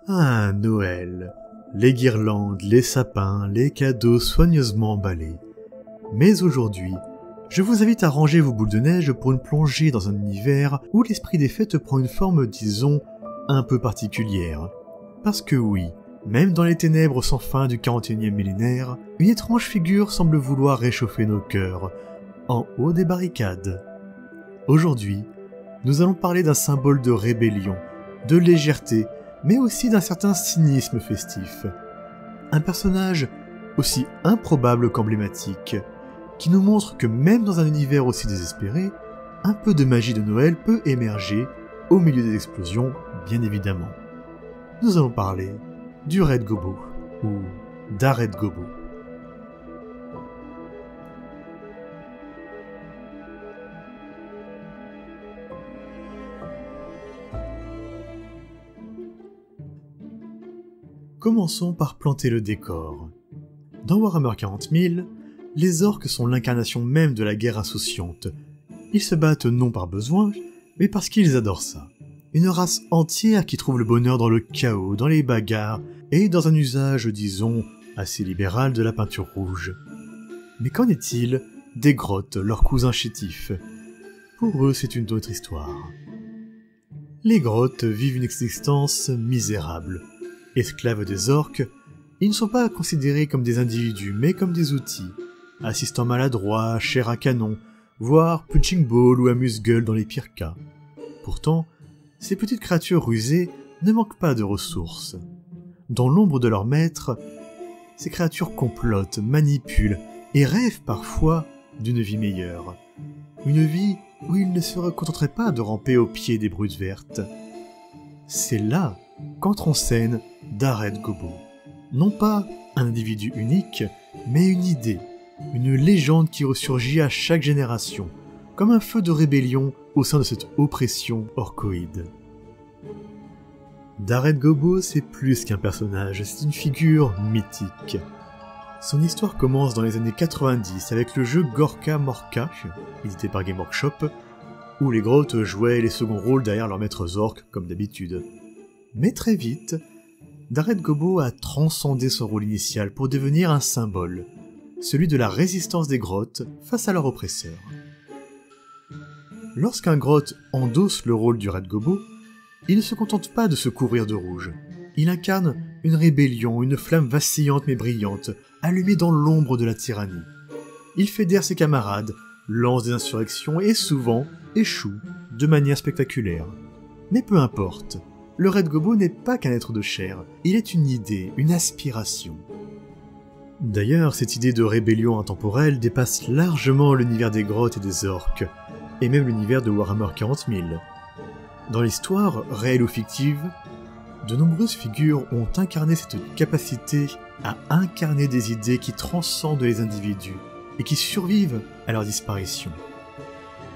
Ah, Noël. Les guirlandes, les sapins, les cadeaux soigneusement emballés. Mais aujourd'hui, je vous invite à ranger vos boules de neige pour une plongée dans un univers où l'esprit des fêtes prend une forme, disons, un peu particulière. Parce que oui, même dans les ténèbres sans fin du 41e millénaire, une étrange figure semble vouloir réchauffer nos cœurs, en haut des barricades. Aujourd'hui, nous allons parler d'un symbole de rébellion, de légèreté, mais aussi d'un certain cynisme festif. Un personnage aussi improbable qu'emblématique, qui nous montre que même dans un univers aussi désespéré, un peu de magie de Noël peut émerger au milieu des explosions, bien évidemment. Nous allons parler du Red Gobo, ou d'Ared Gobo. Commençons par planter le décor. Dans Warhammer 40 000, les orques sont l'incarnation même de la guerre insouciante. Ils se battent non par besoin, mais parce qu'ils adorent ça. Une race entière qui trouve le bonheur dans le chaos, dans les bagarres, et dans un usage, disons, assez libéral de la peinture rouge. Mais qu'en est-il des grottes, leurs cousins chétifs? Pour eux, c'est une autre histoire. Les grottes vivent une existence misérable. Esclaves des orques, ils ne sont pas considérés comme des individus, mais comme des outils. Assistants maladroits, chair à canon, voire punching ball ou amuse-gueule dans les pires cas. Pourtant, ces petites créatures rusées ne manquent pas de ressources. Dans l'ombre de leur maître, ces créatures complotent, manipulent et rêvent parfois d'une vie meilleure. Une vie où ils ne se contenteraient pas de ramper au pied des brutes vertes. C'est là qu'entre en scène d'Ared Gobo. Non pas un individu unique, mais une idée, une légende qui ressurgit à chaque génération, comme un feu de rébellion au sein de cette oppression orcoïde. Dared Gobo, c'est plus qu'un personnage, c'est une figure mythique. Son histoire commence dans les années 90 avec le jeu Gorka Morka, édité par Game Workshop, où les grottes jouaient les seconds rôles derrière leurs maîtres orques, comme d'habitude. Mais très vite, Dared Gobo a transcendé son rôle initial pour devenir un symbole, celui de la résistance des grottes face à leurs oppresseurs. Lorsqu'un grotte endosse le rôle du Red Gobo, il ne se contente pas de se couvrir de rouge. Il incarne une rébellion, une flamme vacillante mais brillante, allumée dans l'ombre de la tyrannie. Il fédère ses camarades, lance des insurrections et souvent échoue de manière spectaculaire. Mais peu importe, le Red Gobo n'est pas qu'un être de chair, il est une idée, une aspiration. D'ailleurs, cette idée de rébellion intemporelle dépasse largement l'univers des grottes et des orques, et même l'univers de Warhammer 40 000. Dans l'histoire, réelle ou fictive, de nombreuses figures ont incarné cette capacité à incarner des idées qui transcendent les individus et qui survivent à leur disparition.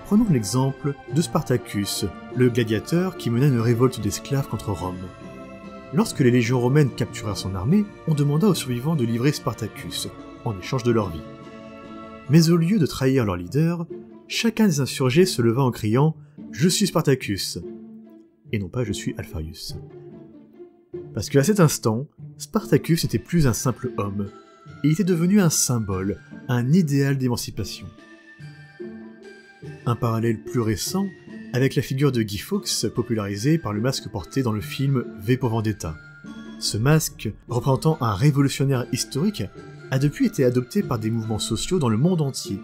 Prenons l'exemple de Spartacus, le gladiateur qui mena une révolte d'esclaves contre Rome. Lorsque les légions romaines capturèrent son armée, on demanda aux survivants de livrer Spartacus, en échange de leur vie. Mais au lieu de trahir leur leader, chacun des insurgés se leva en criant « Je suis Spartacus !» et non pas « Je suis Alpharius ». Parce qu'à cet instant, Spartacus n'était plus un simple homme, il était devenu un symbole, un idéal d'émancipation. Un parallèle plus récent avec la figure de Guy Fawkes popularisée par le masque porté dans le film V pour Vendetta. Ce masque, représentant un révolutionnaire historique, a depuis été adopté par des mouvements sociaux dans le monde entier.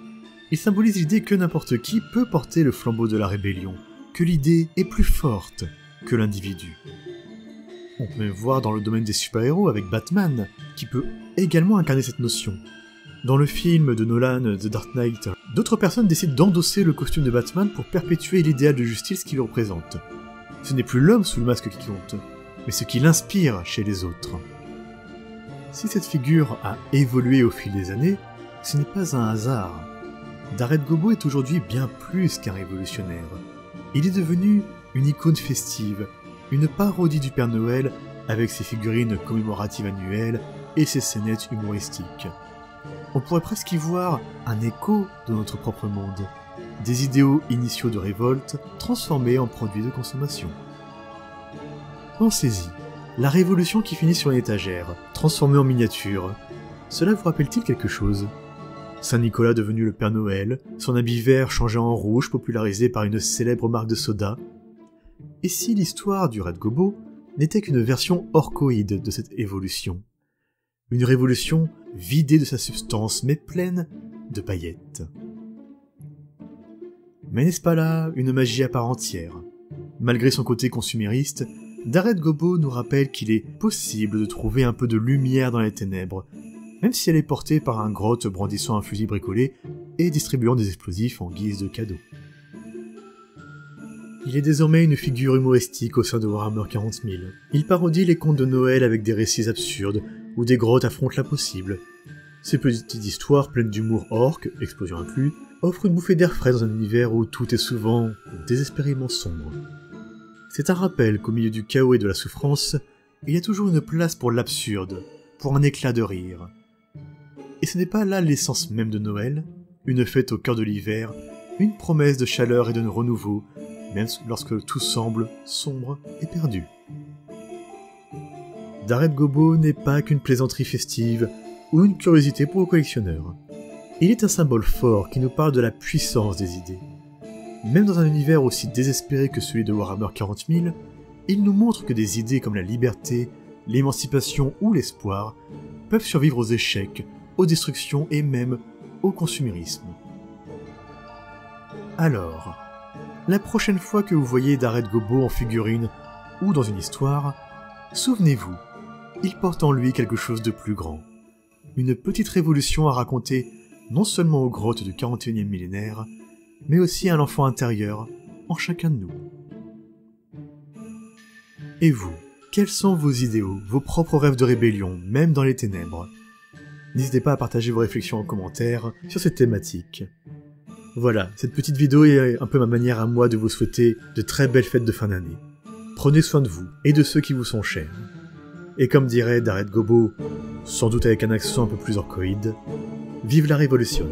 Il symbolise l'idée que n'importe qui peut porter le flambeau de la rébellion, que l'idée est plus forte que l'individu. On peut même voir dans le domaine des super-héros avec Batman, qui peut également incarner cette notion. Dans le film de Nolan, The Dark Knight, d'autres personnes décident d'endosser le costume de Batman pour perpétuer l'idéal de justice qu'il représente. Ce n'est plus l'homme sous le masque qui compte, mais ce qui l'inspire chez les autres. Si cette figure a évolué au fil des années, ce n'est pas un hasard. Dared Gobo est aujourd'hui bien plus qu'un révolutionnaire. Il est devenu une icône festive, une parodie du Père Noël avec ses figurines commémoratives annuelles et ses scénettes humoristiques. On pourrait presque y voir un écho de notre propre monde, des idéaux initiaux de révolte transformés en produits de consommation. Pensez-y, La révolution qui finit sur une étagère, transformée en miniature. Cela vous rappelle-t-il quelque chose? Saint-Nicolas devenu le Père Noël, son habit vert changé en rouge popularisé par une célèbre marque de soda. Et si l'histoire du Red Gobo n'était qu'une version orchoïde de cette évolution? Une révolution vidée de sa substance mais pleine de paillettes. Mais n'est-ce pas là une magie à part entière? Malgré son côté consumériste, Red Gobo nous rappelle qu'il est possible de trouver un peu de lumière dans les ténèbres, même si elle est portée par un grotte brandissant un fusil bricolé et distribuant des explosifs en guise de cadeau. Il est désormais une figure humoristique au sein de Warhammer 40 000. Il parodie les contes de Noël avec des récits absurdes, où des grottes affrontent l'impossible. Ces petites histoires pleines d'humour orc, explosion inclus, offrent une bouffée d'air frais dans un univers où tout est souvent désespérément sombre. C'est un rappel qu'au milieu du chaos et de la souffrance, il y a toujours une place pour l'absurde, pour un éclat de rire. Et ce n'est pas là l'essence même de Noël, une fête au cœur de l'hiver, une promesse de chaleur et de renouveau, même lorsque tout semble sombre et perdu. Red Gobo n'est pas qu'une plaisanterie festive ou une curiosité pour les collectionneurs. Il est un symbole fort qui nous parle de la puissance des idées. Même dans un univers aussi désespéré que celui de Warhammer 40 000, il nous montre que des idées comme la liberté, l'émancipation ou l'espoir peuvent survivre aux échecs, aux destructions et même au consumérisme. Alors, la prochaine fois que vous voyez Red Gobo en figurine ou dans une histoire, souvenez-vous, il porte en lui quelque chose de plus grand. Une petite révolution à raconter non seulement aux grottes du 41e millénaire, mais aussi à l'enfant intérieur en chacun de nous. Et vous, quels sont vos idéaux, vos propres rêves de rébellion, même dans les ténèbres? N'hésitez pas à partager vos réflexions en commentaire sur cette thématique. Voilà, cette petite vidéo est un peu ma manière à moi de vous souhaiter de très belles fêtes de fin d'année. Prenez soin de vous et de ceux qui vous sont chers. Et comme dirait Red Gobo, sans doute avec un accent un peu plus orchoïde, vive la révolution!